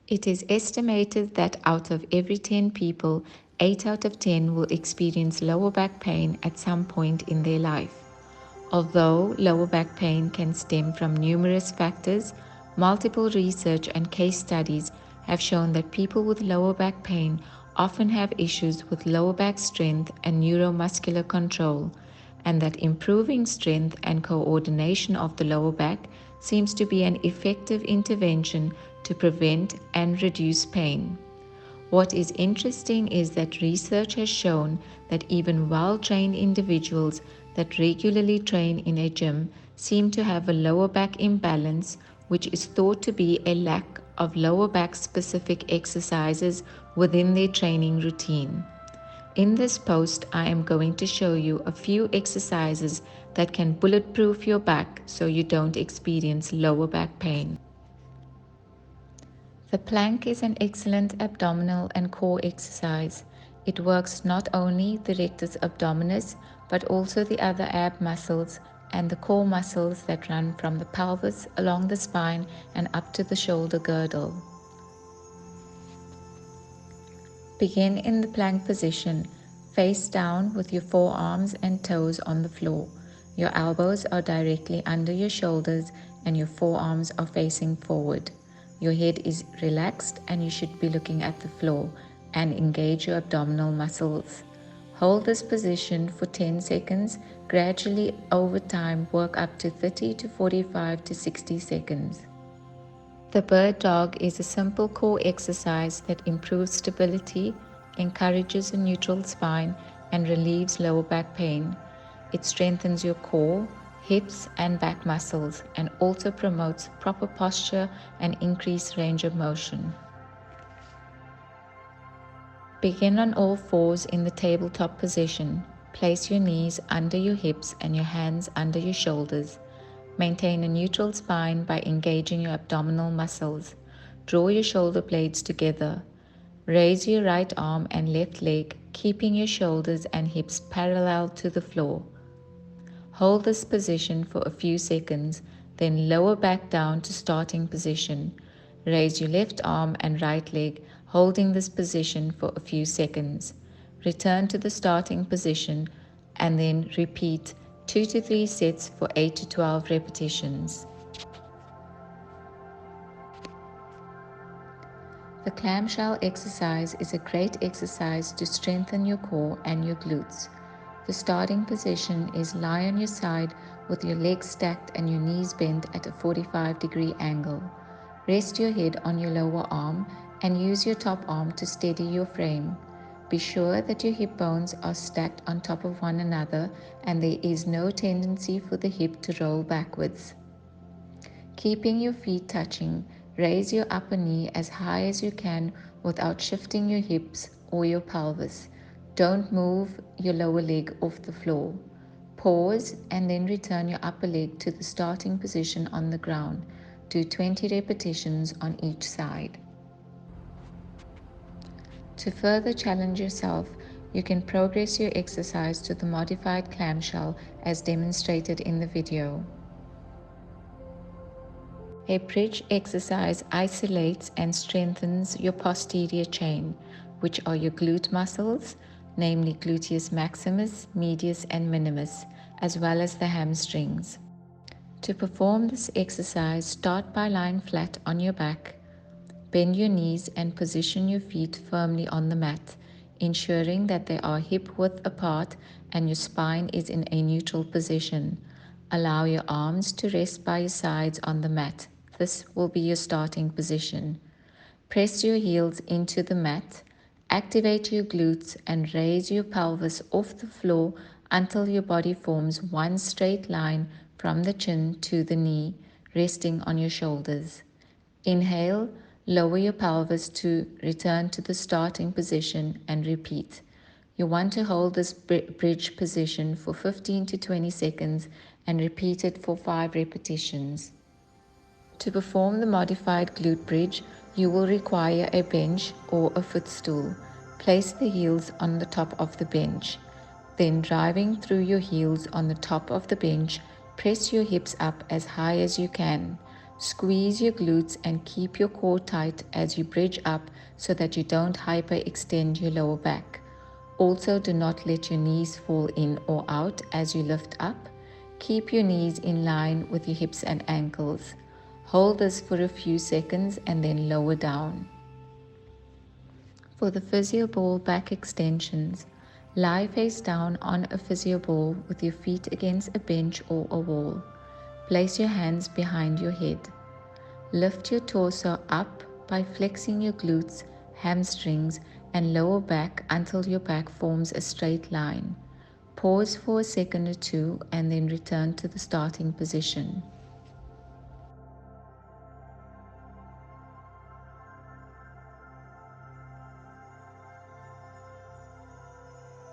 It is estimated that out of every 10 people, 8 out of 10 will experience lower back pain at some point in their life. Although lower back pain can stem from numerous factors, multiple research and case studies have shown that people with lower back pain often have issues with lower back strength and neuromuscular control, and that improving strength and coordination of the lower back seems to be an effective intervention to prevent and reduce pain. What is interesting is that research has shown that even well-trained individuals that regularly train in a gym seem to have a lower back imbalance, which is thought to be a lack of lower back specific exercises within their training routine. In this post, I am going to show you a few exercises that can bulletproof your back so you don't experience lower back pain. The plank is an excellent abdominal and core exercise. It works not only the rectus abdominis, but also the other ab muscles and the core muscles that run from the pelvis along the spine and up to the shoulder girdle. Begin in the plank position, face down with your forearms and toes on the floor. Your elbows are directly under your shoulders and your forearms are facing forward. Your head is relaxed and you should be looking at the floor and engage your abdominal muscles. Hold this position for 10 seconds. Gradually over time work up to 30 to 45 to 60 seconds. The bird dog is a simple core exercise that improves stability, encourages a neutral spine, and relieves lower back pain. It strengthens your core, hips, and back muscles, and also promotes proper posture and increased range of motion. Begin on all fours in the tabletop position. Place your knees under your hips and your hands under your shoulders. Maintain a neutral spine by engaging your abdominal muscles. Draw your shoulder blades together. Raise your right arm and left leg, keeping your shoulders and hips parallel to the floor. Hold this position for a few seconds, then lower back down to starting position. Raise your left arm and right leg, holding this position for a few seconds. Return to the starting position and then repeat 2 to 3 sets for 8 to 12 repetitions. The clamshell exercise is a great exercise to strengthen your core and your glutes. The starting position is lie on your side with your legs stacked and your knees bent at a 45-degree angle. Rest your head on your lower arm and use your top arm to steady your frame. Be sure that your hip bones are stacked on top of one another and there is no tendency for the hip to roll backwards. Keeping your feet touching, raise your upper knee as high as you can without shifting your hips or your pelvis. Don't move your lower leg off the floor. Pause and then return your upper leg to the starting position on the ground. Do 20 repetitions on each side. To further challenge yourself, you can progress your exercise to the modified clamshell as demonstrated in the video. A bridge exercise isolates and strengthens your posterior chain, which are your glute muscles, namely gluteus maximus, medius, and minimus, as well as the hamstrings. To perform this exercise, start by lying flat on your back. Bend your knees and position your feet firmly on the mat, ensuring that they are hip width apart and your spine is in a neutral position. Allow your arms to rest by your sides on the mat. This will be your starting position. Press your heels into the mat, activate your glutes and raise your pelvis off the floor until your body forms one straight line from the chin to the knee, resting on your shoulders. Inhale, lower your pelvis to return to the starting position and repeat. You want to hold this bridge position for 15 to 20 seconds and repeat it for 5 repetitions. To perform the modified glute bridge, you will require a bench or a footstool. Place the heels on the top of the bench. Then driving through your heels on the top of the bench, press your hips up as high as you can. Squeeze your glutes and keep your core tight as you bridge up so that you don't hyperextend your lower back. Also, do not let your knees fall in or out as you lift up. Keep your knees in line with your hips and ankles. Hold this for a few seconds and then lower down. For the physio ball back extensions, lie face down on a physio ball with your feet against a bench or a wall. Place your hands behind your head. Lift your torso up by flexing your glutes, hamstrings, and lower back until your back forms a straight line. Pause for a second or two and then return to the starting position.